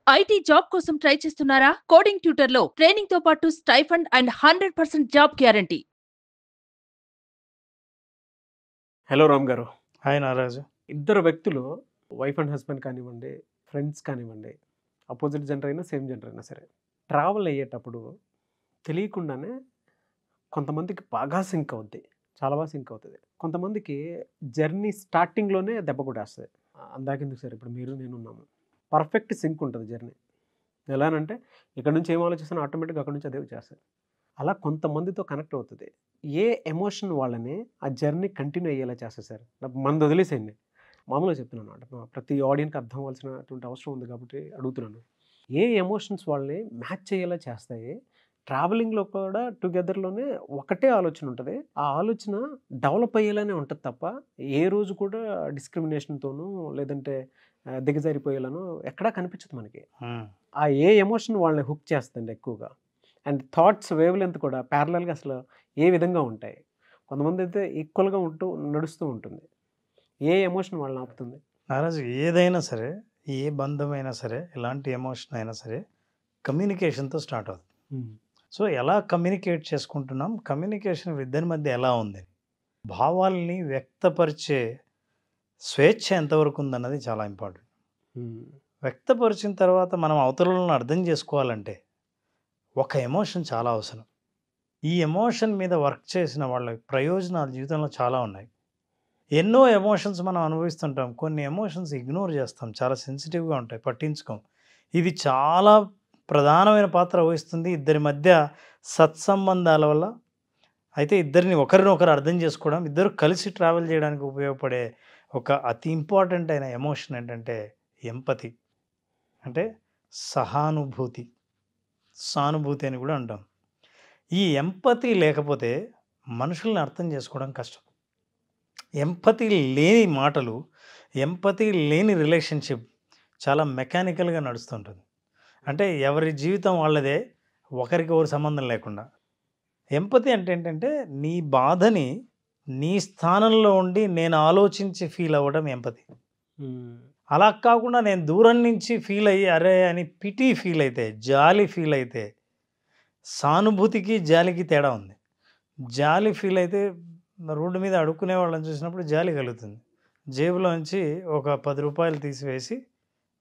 IT job కోసం try చేస్తున్నారా? Coding ట్యూటర్లో ట్రైనింగ్‌తో పాటు stipend and 100% job guarantee. Hello Ram గారు. హాయ్ నారాజు. ఇద్దరు వ్యక్తులు వైఫ్ అండ్ హస్బెండ్ కానివ్వండి, ఫ్రెండ్స్ కానివ్వండి, అపోజిట్ జెండర్ అయినా సేమ్ జెండర్ అయినా సరే, ట్రావెల్ అయ్యేటప్పుడు తెలియకుండానే కొంతమందికి బాగా సింక్ అవుద్ది, చాలా బాగా సింక్ అవుతుంది. కొంతమందికి జర్నీ స్టార్టింగ్లోనే దెబ్బ కొట్టేస్తుంది. అందాకెందుకు సార్, ఇప్పుడు మీరు నేను ఉన్నాము, పర్ఫెక్ట్ సింక్ ఉంటుంది జర్నీ. ఎలానంటే ఇక్కడ నుంచి ఏం ఆలోచిస్తున్నా ఆటోమేటిక్గా అక్కడ నుంచి అదే వచ్చేస్తుంది. అలా కొంతమందితో కనెక్ట్ అవుతుంది. ఏ ఎమోషన్ వాళ్ళని ఆ జర్నీ కంటిన్యూ అయ్యేలా చేస్తుంది సార్? మనది వదిలేసేయండి, మామూలుగా చెప్తున్నాను అంటే ప్రతి ఆడియన్కి అర్థం అవ్వాల్సినటువంటి అవసరం ఉంది కాబట్టి అడుగుతున్నాను. ఏ ఎమోషన్స్ వాళ్ళని మ్యాచ్ అయ్యేలా చేస్తాయి? ట్రావెలింగ్లో కూడా టుగెదర్లోనే ఒకటే ఆలోచన ఉంటుంది, ఆ ఆలోచన డెవలప్ అయ్యేలానే ఉంటుంది తప్ప ఏ రోజు కూడా డిస్క్రిమినేషన్తోనూ లేదంటే దిగజారిపోయేలానో ఎక్కడా కనిపించదు మనకి. ఆ ఏ ఎమోషన్ వాళ్ళని హుక్ చేస్తుంది ఎక్కువగా? అండ్ థాట్స్ వేవ్ లెంత్ కూడా ప్యారలల్గా అసలు ఏ విధంగా ఉంటాయి? కొంతమంది అయితే ఈక్వల్గా నడుస్తూ ఉంటుంది. ఏ ఎమోషన్ వాళ్ళని ఆపుతుంది? నారాజు, ఏదైనా సరే, ఏ బంధమైనా సరే, ఎలాంటి ఎమోషన్ అయినా సరే కమ్యూనికేషన్తో స్టార్ట్ అవుతుంది. సో ఎలా కమ్యూనికేట్ చేసుకుంటున్నాం, కమ్యూనికేషన్ ఇద్దరి మధ్య ఎలా ఉంది, భావాల్ని వ్యక్తపరిచే స్వేచ్ఛ ఎంతవరకు ఉందన్నది చాలా ఇంపార్టెంట్. వ్యక్తపరిచిన తర్వాత మనం అవతలను అర్థం చేసుకోవాలంటే ఒక ఎమోషన్ చాలా అవసరం. ఈ ఎమోషన్ మీద వర్క్ చేసిన వాళ్ళ ప్రయోజనాలు జీవితంలో చాలా ఉన్నాయి. ఎన్నో ఎమోషన్స్ మనం అనుభవిస్తుంటాం, కొన్ని ఎమోషన్స్ ఇగ్నోర్ చేస్తాం, చాలా సెన్సిటివ్గా ఉంటాయి, పట్టించుకోం. ఇది చాలా ప్రధానమైన పాత్ర వహిస్తుంది ఇద్దరి మధ్య సత్సంబంధాల వల్ల. అయితే ఇద్దరిని ఒకరినొకరు అర్థం చేసుకోవడం, ఇద్దరు కలిసి ట్రావెల్ చేయడానికి ఉపయోగపడే ఒక అతి ఇంపార్టెంట్ అయిన ఎమోషన్ ఏంటంటే ఎంపతి, అంటే సహానుభూతి, సానుభూతి అని కూడా అంటాం. ఈ ఎంపతి లేకపోతే మనుషుల్ని అర్థం చేసుకోవడం కష్టం. ఎంపతి లేని మాటలు, ఎంపతి లేని రిలేషన్షిప్ చాలా మెకానికల్గా నడుస్తుంటుంది. అంటే ఎవరి జీవితం వాళ్ళదే, ఒకరికి ఒకరి సంబంధం లేకుండా. ఎంపతి అంటే ఏంటంటే నీ బాధని నీ స్థానంలో ఉండి నేను ఆలోచించి ఫీల్ అవ్వడం ఎంపతి. అలా కాకుండా నేను దూరం నుంచి ఫీల్ అయ్యి అరే అని పిటి ఫీల్ అయితే, జాలి ఫీల్ అయితే, సానుభూతికి జాలికి తేడా ఉంది. జాలి ఫీల్ అయితే రోడ్డు మీద అడుక్కునే వాళ్ళని చూసినప్పుడు జాలి కలుగుతుంది, జేబులోంచి ఒక 10 రూపాయలు తీసివేసి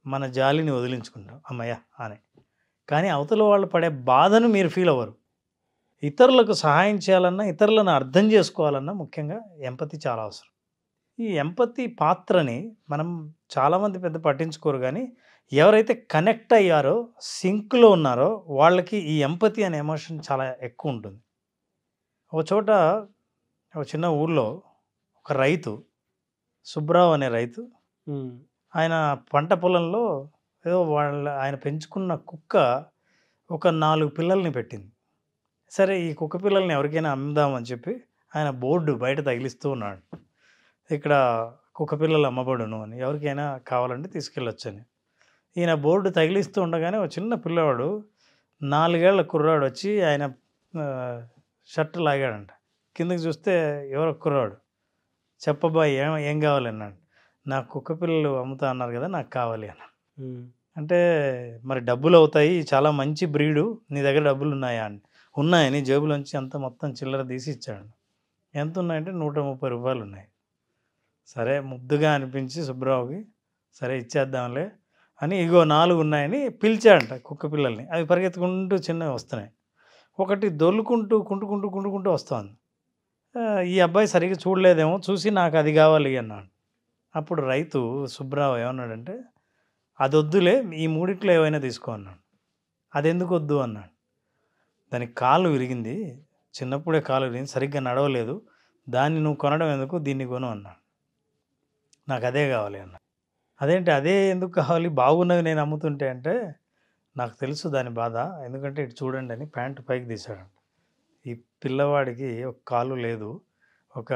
మన జాలిని వదిలించుకుంటాం అమ్మయ్య అని. కానీ అవతల వాళ్ళు పడే బాధను మీరు ఫీల్ అవ్వరు. ఇతరులకు సహాయం చేయాలన్నా, ఇతరులను అర్థం చేసుకోవాలన్నా ముఖ్యంగా ఎంపతి చాలా అవసరం. ఈ ఎంపతి పాత్రని మనం చాలామంది పెద్ద పట్టించుకోరు, కానీ ఎవరైతే కనెక్ట్ అయ్యారో, సింక్లో ఉన్నారో వాళ్ళకి ఈ ఎంపతి అనే ఎమోషన్ చాలా ఎక్కువ ఉంటుంది. ఒక చోట, ఒక చిన్న ఊర్లో ఒక రైతు, సుబ్రావ్ అనే రైతు, ఆయన పంట పొలంలో ఏదో ఆయన పెంచుకున్న కుక్క ఒక 4 పిల్లల్ని పెట్టింది. సరే ఈ కుక్క పిల్లల్ని ఎవరికైనా అమ్ముదామని చెప్పి ఆయన బోర్డు బయట తగిలిస్తూ ఉన్నాడు, ఇక్కడ కుక్క పిల్లలు అమ్మబడును అని, ఎవరికైనా కావాలంటే తీసుకెళ్ళొచ్చని. ఈయన బోర్డు తగిలిస్తూ ఉండగానే ఒక చిన్న పిల్లవాడు, 4 ఏళ్ల కుర్రాడు వచ్చి ఆయన షర్ట్ లాగాడంట. కిందకి చూస్తే ఎవరో కుర్రాడు, చెప్పబ్బా ఏం కావాలి అన్నాడు. నాకు కుక్క పిల్లలు అమ్ముతా అన్నారు కదా, నాకు కావాలి అన్న. అంటే మరి డబ్బులు అవుతాయి, చాలా మంచి బ్రీడు, నీ దగ్గర డబ్బులు ఉన్నాయా అని. ఉన్నాయని జేబులోంచి అంత మొత్తం చిల్లర తీసి ఇచ్చాడు. ఎంత ఉన్నాయంటే 130 రూపాయలు ఉన్నాయి. సరే ముద్దుగా అనిపించి సుబ్రావుకి, సరే ఇచ్చేద్దాంలే అని, ఇగో 4 ఉన్నాయని పిలిచాడంట కుక్క పిల్లల్ని. అవి పరిగెత్తుకుంటూ చిన్నవి వస్తున్నాయి. ఒకటి దొల్లుకుంటూ కుంటుకుంటూ వస్తుంది. ఈ అబ్బాయి సరిగ్గా చూడలేదేమో, చూసి నాకు అది కావాలి అన్నాడు. అప్పుడు రైతు సుబ్రావు ఏమన్నాడంటే, అది వద్దులే, ఈ 3 ఏవైనా తీసుకో అన్నాడు. అది ఎందుకు వద్దు అన్నాడు. దానికి కాలు విరిగింది, చిన్నప్పుడే కాలు విరిగింది, సరిగ్గా నడవలేదు, దాన్ని నువ్వు కొనడం ఎందుకు, దీన్ని కొను అన్నాడు. నాకు అదే కావాలి అన్నాడు. అదేంటి అదే ఎందుకు కావాలి, బాగున్నవి నేను అమ్ముతుంటే అంటే, నాకు తెలుసు దాని బాధ, ఎందుకంటే ఇటు చూడండి అని ప్యాంటు పైకి తీశాడు. ఈ పిల్లవాడికి ఒక కాలు లేదు, ఒక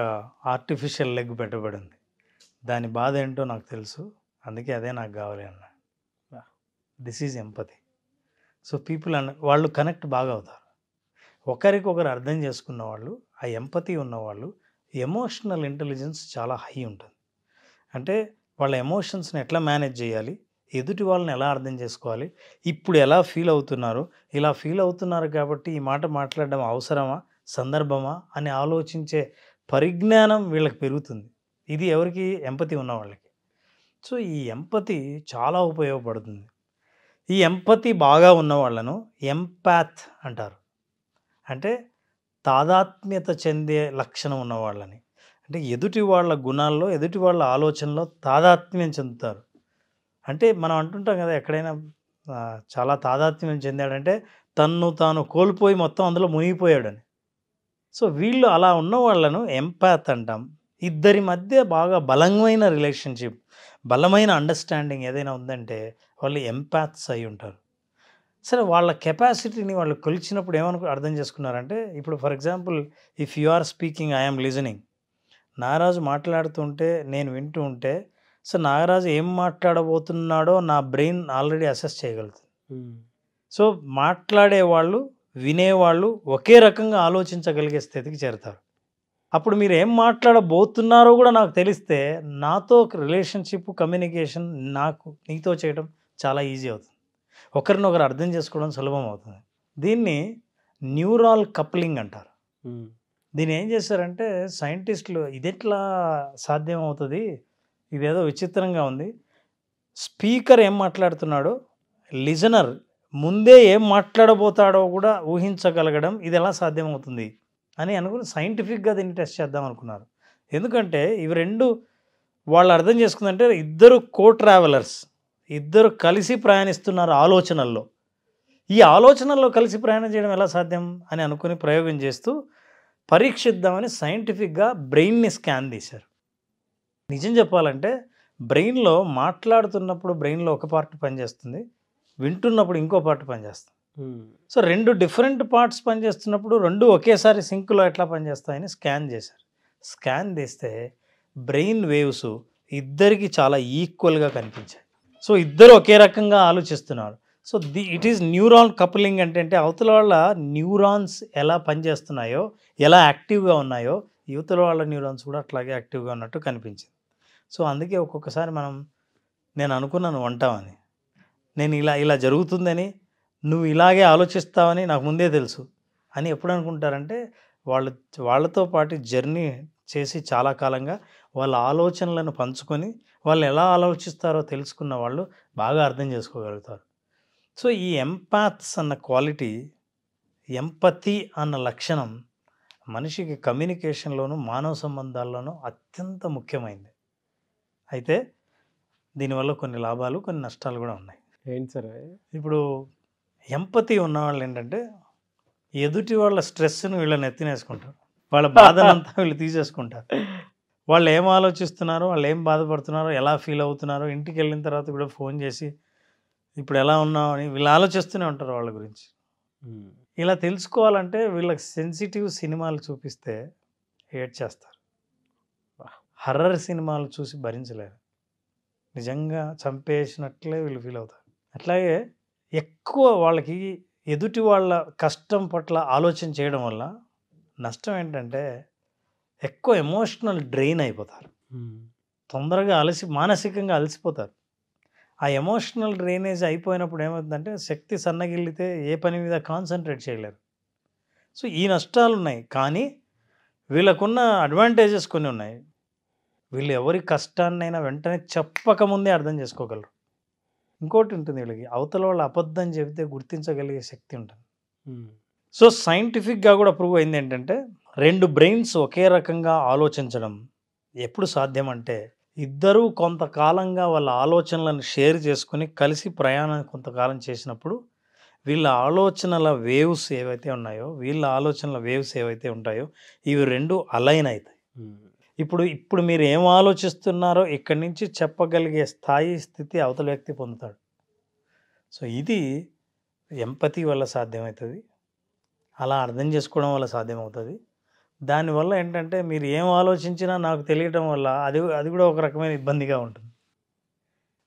ఆర్టిఫిషియల్ లెగ్ పెట్టబడింది, దాని బాధ ఏంటో నాకు తెలుసు, అందుకే అదే నాకు కావాలి అన్నాడు. This is empathy. So people వాళ్ళు కనెక్ట్ బాగా అవుతారు. ఒకరికొకరు అర్థం చేసుకున్న వాళ్ళు, ఆ ఎంపతి ఉన్నవాళ్ళు, ఎమోషనల్ ఇంటెలిజెన్స్ చాలా హై ఉంటుంది. అంటే వాళ్ళ ఎమోషన్స్ని ఎట్లా మేనేజ్ చేయాలి, ఎదుటి వాళ్ళని ఎలా అర్థం చేసుకోవాలి, ఇప్పుడు ఎలా ఫీల్ అవుతున్నారు, ఇలా ఫీల్ అవుతున్నారు కాబట్టి ఈ మాట మాట్లాడడం అవసరమా, సందర్భమా అని ఆలోచించే పరిజ్ఞానం వీళ్ళకి పెరుగుతుంది. ఇది ఎవరికి? ఎంపతి ఉన్న వాళ్ళకి. సో ఈ ఎంపతి చాలా ఉపయోగపడుతుంది. ఈ ఎంపతి బాగా ఉన్న వాళ్ళను ఎంపాత్ అంటారు. అంటే తాదాత్మ్యత చెందే లక్షణం ఉన్న వాళ్ళని. అంటే ఎదుటి వాళ్ళ గుణాల్లో, ఎదుటి వాళ్ళ ఆలోచనలో తాదాత్మ్యం చెందుతారు. అంటే మనం అంటుంటాం కదా, ఎక్కడైనా చాలా తాదాత్మ్యం చెందాడంటే తన్ను తాను కోల్పోయి మొత్తం అందులో మునిగిపోయాడని. సో వీళ్ళు అలా ఉన్న వాళ్ళను ఎంపాత్ అంటాం. ఇద్దరి మధ్య బాగా బలమైన రిలేషన్షిప్, బలమైన అండర్స్టాండింగ్ ఏదైనా ఉందంటే వాళ్ళు ఎంపాత్స్ అయి ఉంటారు. సరే, వాళ్ళ కెపాసిటీని వాళ్ళు కొలిచినప్పుడు అర్థం చేసుకున్నారంటే, ఇప్పుడు for example if you are speaking, I am listening. Nagaraju మాట్లాడుతుంటే నేను వింటూ ఉంటే, సో నాగరాజు ఏం మాట్లాడబోతున్నాడో నా బ్రెయిన్ ఆల్రెడీ అసెస్ చేయగలుగుతుంది. సో మాట్లాడేవాళ్ళు, వినేవాళ్ళు ఒకే రకంగా ఆలోచించగలిగే స్థితికి చేరుతారు. అప్పుడు మీరు ఏం మాట్లాడబోతున్నారో కూడా నాకు తెలిస్తే నాతో రిలేషన్షిప్, కమ్యూనికేషన్ నీతో చేయడం చాలా ఈజీ అవుతుంది. ఒకరినొకరు అర్థం చేసుకోవడం సులభం అవుతుంది. దీన్ని న్యూరాల్ కప్లింగ్ అంటారు. దీన్ని ఏం చేశారంటే సైంటిస్టులు, ఇదెట్లా సాధ్యం అవుతుంది, ఇదేదో విచిత్రంగా ఉంది, స్పీకర్ ఏం మాట్లాడుతున్నాడో లిజనర్ ముందే ఏం మాట్లాడబోతాడో కూడా ఊహించగలగడం ఇది ఎలా సాధ్యమవుతుంది అని అనుకుని సైంటిఫిక్గా దీన్ని టెస్ట్ చేద్దాం అనుకున్నారు. ఎందుకంటే ఇవి రెండు వాళ్ళు అర్థం చేసుకుందంటే ఇద్దరు ట్రావెలర్స్, ఇద్దరు కలిసి ప్రయాణిస్తున్నారు ఆలోచనల్లో. ఈ ఆలోచనల్లో కలిసి ప్రయాణం చేయడం ఎలా సాధ్యం అని అనుకుని ప్రయోగం చేస్తూ పరీక్షిద్దామని సైంటిఫిక్గా బ్రెయిన్ని స్కాన్ తీశారు. నిజం చెప్పాలంటే బ్రెయిన్లో మాట్లాడుతున్నప్పుడు బ్రెయిన్లో ఒక పార్ట్ పనిచేస్తుంది, వింటున్నప్పుడు ఇంకో పార్ట్ పనిచేస్తుంది. సో రెండు డిఫరెంట్ పార్ట్స్ పనిచేస్తున్నప్పుడు రెండు ఒకేసారి సింక్లో ఎట్లా పనిచేస్తాయని స్కాన్ చేశారు. స్కాన్ తీస్తే బ్రెయిన్ వేవ్స్ ఇద్దరికి చాలా ఈక్వల్గా కనిపించాయి. సో ఇద్దరు ఒకే రకంగా ఆలోచిస్తున్నారు. So it is neuron coupling. అంటే అవతల వాళ్ళ న్యూరాన్స్ ఎలా పనిచేస్తున్నాయో, ఎలా యాక్టివ్గా ఉన్నాయో, యువతల వాళ్ళ న్యూరాన్స్ కూడా అట్లాగే యాక్టివ్గా ఉన్నట్టు కనిపించింది. సో అందుకే ఒక్కొక్కసారి నేను అనుకున్నాను వంటామని, నేను ఇలా జరుగుతుందని, నువ్వు ఇలాగే ఆలోచిస్తావని నాకు ముందే తెలుసు అని ఎప్పుడు అనుకుంటారంటే వాళ్ళతో పాటు జర్నీ చేసి చాలా కాలంగా వాళ్ళ ఆలోచనలను పంచుకొని వాళ్ళు ఎలా ఆలోచిస్తారో తెలుసుకున్న వాళ్ళు బాగా అర్థం చేసుకోగలుగుతారు. సో ఈ ఎంపాత్స్ అన్న క్వాలిటీ, ఎంపతి అన్న లక్షణం మనిషికి కమ్యూనికేషన్లోనూ మానవ సంబంధాల్లోనూ అత్యంత ముఖ్యమైనది. అయితే దీనివల్ల కొన్ని లాభాలు, కొన్ని నష్టాలు కూడా ఉన్నాయి. ఏంటి సార్? ఇప్పుడు ఎంపతి ఉన్నవాళ్ళు ఏంటంటే ఎదుటి వాళ్ళ స్ట్రెస్ను వీళ్ళని ఎత్తినేసుకుంటారు, వాళ్ళ బాధనంతా వీళ్ళు తీసేసుకుంటారు. వాళ్ళు ఏం ఆలోచిస్తున్నారో, వాళ్ళు ఏం బాధపడుతున్నారో, ఎలా ఫీల్ అవుతున్నారో ఇంటికి వెళ్ళిన తర్వాత కూడా ఫోన్ చేసి ఇప్పుడు ఎలా ఉన్నావు అని వీళ్ళు ఆలోచిస్తూనే ఉంటారు వాళ్ళ గురించి. ఇలా తెలుసుకోవాలంటే వీళ్ళకి సెన్సిటివ్ సినిమాలు చూపిస్తే ఏడ్చేస్తారు, హర్రర్ సినిమాలు చూసి భరించలేరు, నిజంగా చంపేసినట్లే వీళ్ళు ఫీల్ అవుతారు. అట్లాగే ఎక్కువ వాళ్ళకి ఎదుటి వాళ్ళ కష్టం పట్ల ఆలోచన చేయడం వల్ల నష్టం ఏంటంటే ఎక్కువ ఎమోషనల్ డ్రెయిన్ అయిపోతారు, తొందరగా మానసికంగా అలసిపోతారు. ఆ ఎమోషనల్ డ్రైనేజ్ అయిపోయినప్పుడు ఏమవుతుందంటే శక్తి సన్నగిల్లితే ఏ పని మీద కాన్సన్ట్రేట్ చేయలేరు. సో ఈ నష్టాలు ఉన్నాయి. కానీ వీళ్ళకున్న అడ్వాంటేజెస్ కొన్ని ఉన్నాయి. వీళ్ళు ఎవరి కష్టాన్నైనా వెంటనే చెప్పకముందే అర్థం చేసుకోగలరు. ఇంకోటి ఉంటుంది, వీళ్ళకి అవతల వాళ్ళు అబద్ధం చెబితే గుర్తించగలిగే శక్తి ఉంటుంది. సో సైంటిఫిక్గా కూడా ప్రూవ్ అయింది ఏంటంటే రెండు బ్రెయిన్స్ ఒకే రకంగా ఆలోచించడం ఎప్పుడు సాధ్యం అంటే ఇద్దరూ కొంతకాలంగా వాళ్ళ ఆలోచనలను షేర్ చేసుకుని కలిసి ప్రయాణం కొంతకాలం చేసినప్పుడు వీళ్ళ ఆలోచనల వేవ్స్ ఏవైతే ఉంటాయో ఇవి రెండు అలైన్ అవుతాయి. ఇప్పుడు మీరు ఏం ఆలోచిస్తున్నారో ఇక్కడి నుంచి చెప్పగలిగే స్థితి అవతల వ్యక్తి పొందుతాడు. సో ఇది ఎంపతి వల్ల సాధ్యమవుతుంది, అలా అర్థం చేసుకోవడం వల్ల సాధ్యమవుతుంది. దానివల్ల ఏంటంటే మీరు ఏం ఆలోచించినా నాకు తెలియటం వల్ల అది కూడా ఒక రకమైన ఇబ్బందిగా ఉంటుంది.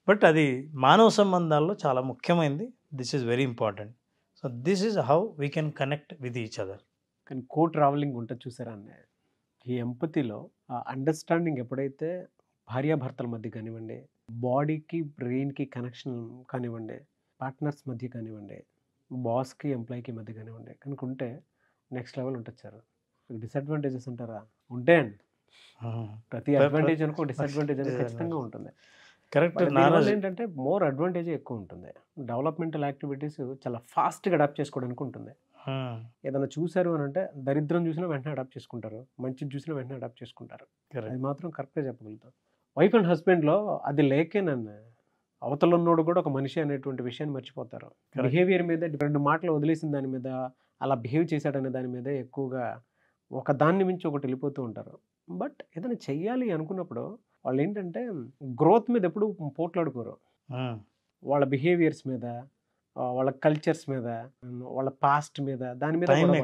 బట్ అది మానవ సంబంధాల్లో చాలా ముఖ్యమైనది. This is very important. So this is how we can connect with each other. కానీ ట్రావెలింగ్ ఉంటుంది చూసారా అన్న, ఈ ఎంపతిలో ఆ అండర్స్టాండింగ్ ఎప్పుడైతే భార్యాభర్తల మధ్య కానివ్వండి, బాడీకి బ్రెయిన్కి కనెక్షన్ కానివ్వండి, పార్ట్నర్స్ మధ్య కానివ్వండి, బాస్కి ఎంప్లాయీకి మధ్య కానివ్వండి కనుక ఉంటే నెక్స్ట్ లెవెల్ ఉంటుంది సార్. డిసడ్వాంటేజెస్ అంటారా? ఉంటాయండి. ప్రతి అడ్వాంటేజ్ అనుకో డిసడ్వాంటేజ్ అనేది ఖచ్చితంగా ఉంటుంది. కరెక్ట్. దీనివల్ల ఏంటంటే మోర్ అడ్వాంటేజ్ ఎక్కువ ఉంటుంది. డెవలప్మెంటల్ యాక్టివిటీస్ చాలా ఫాస్ట్గా అడాప్ట్ చేసుకోవడానికి ఉంటుంది. ఏదైనా చూసారు అని అంటే దరిద్రం చూసినా వెంటనే అడాప్ట్ చేసుకుంటారు, మంచిది చూసినా వెంటనే అడాప్ట్ చేసుకుంటారు. అది మాత్రం కరెక్ట్గా చెప్పగలుగుతాం. వైఫ్ అండ్ హస్బెండ్లో అది లేకే నన్ను అవతల ఉన్నోడు కూడా ఒక మనిషి అనేటువంటి విషయాన్ని మర్చిపోతారు. బిహేవియర్ మీద 2 మాటలు వదిలేసిన దాని మీద, అలా బిహేవ్ చేశాడనే దాని మీద ఎక్కువగా ఒక దాన్ని మించి ఒకటి వెళ్ళిపోతూ ఉంటారు. బట్ ఏదైనా చెయ్యాలి అనుకున్నప్పుడు వాళ్ళు ఏంటంటే గ్రోత్ మీద ఎప్పుడు పోట్లాడుకోరు. వాళ్ళ బిహేవియర్స్ మీద, వాళ్ళ కల్చర్స్ మీద, వాళ్ళ పాస్ట్ మీద, దాని మీద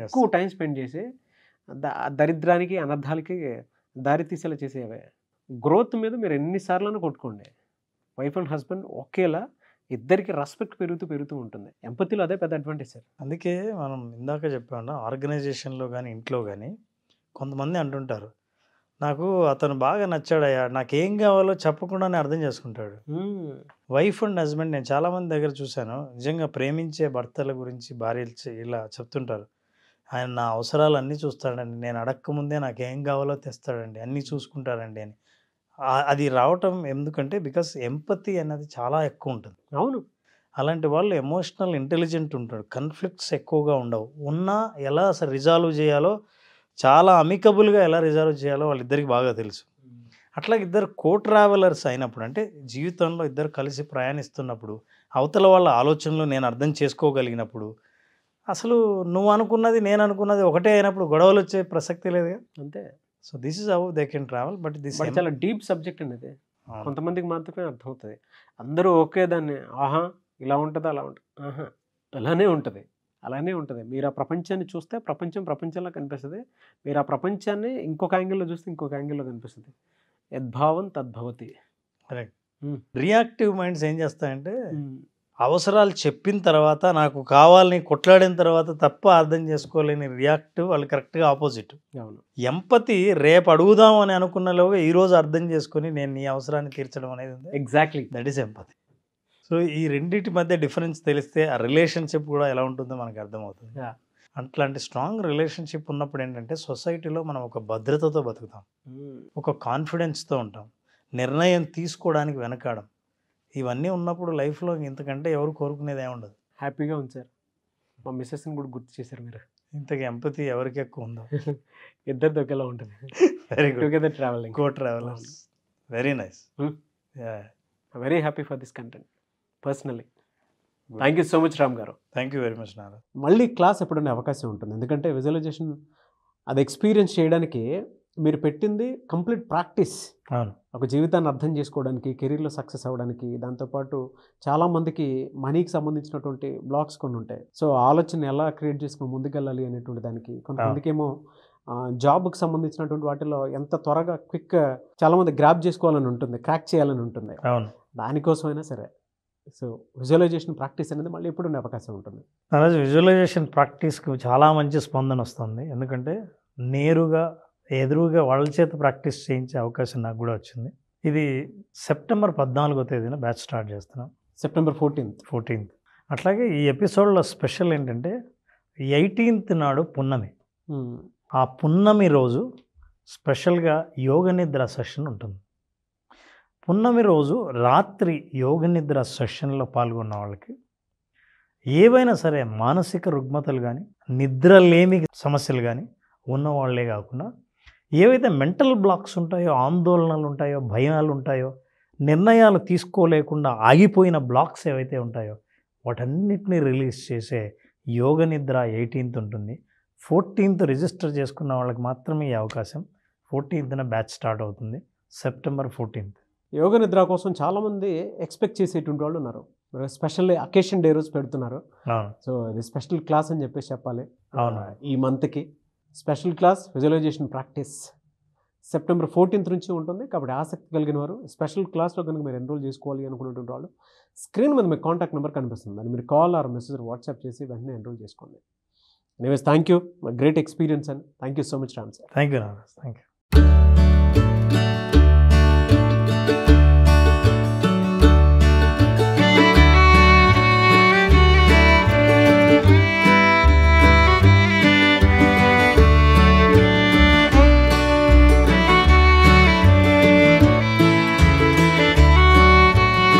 ఎక్కువ టైం స్పెండ్ చేసి దరిద్రానికి అనర్థాలకి దారి తీసేలా చేసేవే. గ్రోత్ మీద మీరు ఎన్నిసార్లు కొట్టుకోండి, వైఫ్ అండ్ హస్బెండ్ ఒకేలా ఇద్దరికి రెస్పెక్ట్ పెరుగుతూ ఉంటుంది. ఎంపతిలో అదే పెద్ద అడ్వాంటేజ్ సార్. అందుకే మనం ఇందాక చెప్పాను, ఆర్గనైజేషన్లో కానీ ఇంట్లో కానీ కొంతమంది అంటుంటారు, నాకు అతను బాగా నచ్చాడయ్యా, నాకేం కావాలో చెప్పకుండానే అర్థం చేసుకుంటాడు. వైఫ్ అండ్ హస్బెండ్ నేను చాలామంది దగ్గర చూశాను, నిజంగా ప్రేమించే భర్తల గురించి భార్యలు ఇలా చెప్తుంటారు, ఆయన నా అవసరాలు అన్నీ చూస్తాడండి, నేను అడక్కముందే నాకేం కావాలో తెస్తాడండి, అన్నీ చూసుకుంటాడండి అని. అది రావటం ఎందుకంటే బికాస్ ఎంపతి అనేది చాలా ఎక్కువ ఉంటుంది. అవును, అలాంటి వాళ్ళు ఎమోషనల్ ఇంటెలిజెంట్ ఉంటాడు, కాన్ఫ్లిక్ట్స్ ఎక్కువగా ఉండవు. ఉన్నా ఎలా అసలు రిజాల్వ్ చేయాలో, చాలా అమికబుల్గా ఎలా రిజాల్వ్ చేయాలో వాళ్ళిద్దరికి బాగా తెలుసు. అట్లా ఇద్దరు కో ట్రావెలర్స్ అయినప్పుడు, అంటే జీవితంలో ఇద్దరు కలిసి ప్రయాణిస్తున్నప్పుడు, అవతల వాళ్ళ ఆలోచనలు నేను అర్థం చేసుకోగలిగినప్పుడు, అసలు నువ్వు అనుకున్నది నేను అనుకున్నది ఒకటే అయినప్పుడు గొడవలు వచ్చే ప్రసక్తి లేదుగా. అంతే. So this is how they can travel. But this చాలా డీప్ సబ్జెక్ట్ అనేది కొంతమందికి మాత్రమే అర్థమవుతుంది. అందరూ ఒకే దాన్ని ఆహా ఇలా ఉంటుంది, అలా ఉంటుంది, ఆహా అలానే ఉంటుంది. మీరు ఆ ప్రపంచాన్ని చూస్తే ప్రపంచంలా కనిపిస్తుంది. మీరు ఆ ప్రపంచాన్ని ఇంకొక యాంగిల్లో చూస్తే ఇంకొక యాంగిల్లో కనిపిస్తుంది. యద్భావం తద్భవతి. కరెక్ట్. రియాక్టివ్ మైండ్స్ ఏం చేస్తాయంటే, అవసరాలు చెప్పిన తర్వాత, నాకు కావాలని కొట్లాడిన తర్వాత తప్ప అర్థం చేసుకోలేని రియాక్టివ్ వాళ్ళు కరెక్ట్గా ఆపోజిట్. అవును. ఎంపతి రేపు అడుగుదాం అని అనుకున్నలోగా ఈరోజు అర్థం చేసుకొని నేను నీ అవసరాన్ని తీర్చడం అనేది exactly that is empathy. So ఈ రెండింటి మధ్య డిఫరెన్స్ తెలిస్తే ఆ రిలేషన్షిప్ కూడా ఎలా ఉంటుందో మనకు అర్థమవుతుంది. అట్లాంటి స్ట్రాంగ్ రిలేషన్షిప్ ఉన్నప్పుడు ఏంటంటే సొసైటీలో మనం ఒక భద్రతతో బతుకుతాం, ఒక కాన్ఫిడెన్స్తో ఉంటాం, నిర్ణయం తీసుకోవడానికి వెనకాడం. ఇవన్నీ ఉన్నప్పుడు లైఫ్లో ఇంతకంటే ఎవరు కోరుకునేది ఏముండదు. హ్యాపీగా ఉంచారు. మా మిస్సెస్ని కూడా గుర్తు చేశారు మీరు. ఇంతకు ఎంపతి ఎవరికి ఎక్కువ ఉందో ఇద్దరితో ఒకేలా ఉంటుంది. Very good. Together travelling, co travellers. Very nice. Very happy for this content personally. Thank you so much Ram garu. Thank you very much Nara. మళ్ళీ క్లాస్ ఎప్పుడైనా అవకాశం ఉంటుంది, ఎందుకంటే విజువలైజేషన్ అది ఎక్స్పీరియన్స్ చేయడానికి మీరు పెట్టింది కంప్లీట్ ప్రాక్టీస్. అవును. ఒక జీవితాన్ని అర్థం చేసుకోవడానికి, కెరీర్లో సక్సెస్ అవ్వడానికి, దాంతోపాటు చాలామందికి మనీకి సంబంధించినటువంటి బ్లాక్స్ కొన్ని ఉంటాయి. సో ఆలోచన ఎలా క్రియేట్ చేసుకుని ముందుకెళ్ళాలి అనేటువంటి దానికి, కొంతమందికి ఏమో జాబ్కి సంబంధించినటువంటి వాటిలో ఎంత త్వరగా క్విక్ చాలామంది గ్రాప్ చేసుకోవాలని ఉంటుంది, క్రాక్ చేయాలని ఉంటుంది. అవును. దానికోసమైనా సరే సో విజువలైజేషన్ ప్రాక్టీస్ అనేది మళ్ళీ ఎప్పుడు ఉండే అవకాశం ఉంటుంది. అలాగే విజువలైజేషన్ ప్రాక్టీస్కి చాలా మంచి స్పందన వస్తుంది. ఎందుకంటే నేరుగా ఎదురుగా వాళ్ళ చేత ప్రాక్టీస్ చేయించే అవకాశం నాకు కూడా వచ్చింది. ఇది సెప్టెంబర్ 14వ తేదీన బ్యాచ్ స్టార్ట్ చేస్తున్నాం. September 14th. అట్లాగే ఈ ఎపిసోడ్లో స్పెషల్ ఏంటంటే 18th నాడు పున్నమి. ఆ పున్నమి రోజు స్పెషల్గా యోగ నిద్ర సెషన్ ఉంటుంది. పున్నమి రోజు రాత్రి యోగ నిద్ర సెషన్లో పాల్గొన్న వాళ్ళకి ఏవైనా సరే మానసిక రుగ్మతలు కానీ, నిద్రలేమి సమస్యలు కానీ ఉన్నవాళ్లే కాకుండా, ఏవైతే మెంటల్ బ్లాక్స్ ఉంటాయో, ఆందోళనలు ఉంటాయో, భయాలు ఉంటాయో, నిర్ణయాలు తీసుకోలేకుండా ఆగిపోయిన బ్లాక్స్ ఏవైతే ఉంటాయో వాటన్నిటిని రిలీజ్ చేసే యోగ నిద్ర 18th ఉంటుంది. 14th రిజిస్టర్ చేసుకున్న వాళ్ళకి మాత్రమే ఈ అవకాశం. 14th బ్యాచ్ స్టార్ట్ అవుతుంది. September 14th. యోగ నిద్ర కోసం చాలామంది ఎక్స్పెక్ట్ చేసేటువంటి వాళ్ళు ఉన్నారు. స్పెషల్ అకేషన్ డే రోజు పెడుతున్నారు. సో ఇది స్పెషల్ క్లాస్ అని చెప్పేసి చెప్పాలి. ఈ మంత్కి special class visualisation practice September 14th నుంచి ఉంటుంది. కాబట్టి ఆసక్తి కలిగిన వారు స్పెషల్ క్లాస్లో కనుక మీరు ఎన్రోల్ చేసుకోవాలి అనుకున్నటువంటి వాళ్ళు స్క్రీన్ మీద మీకు కాంటాక్ట్ నెంబర్ కనిపిస్తుంది, అని మీరు కాల్ ఆర్ మెసేజ్ వాట్సాప్ చేసి వెంటనే ఎన్రోల్ చేసుకోండి. Anyways thank you, great experience and thank you so much Ram sir. Thank you Naraj. Thank you.